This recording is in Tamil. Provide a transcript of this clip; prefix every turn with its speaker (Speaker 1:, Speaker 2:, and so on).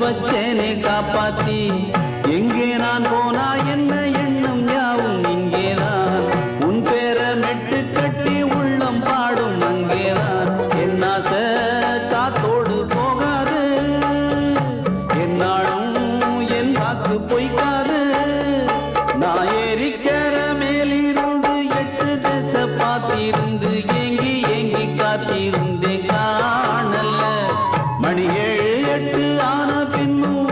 Speaker 1: வச்சேனே காப்பாத்தி. எங்கே நான் போனா என்ன எண்ணம் யாவும் இங்கேதான். உன் பேர மெட்டு கட்டி உள்ளம் பாடும் அங்கேதான். என் ஆசை காத்தோடு போகாது, என்னாலும் என் வாக்கு பொய்க்காது. நான் ஏறிக்கிற மேலிருந்து 8 திசை பார்த்திருந்து ஏங்கி ஏங்கி காத்திருந்தேன் காணல. மணி 7 8 ஆன பின்னும்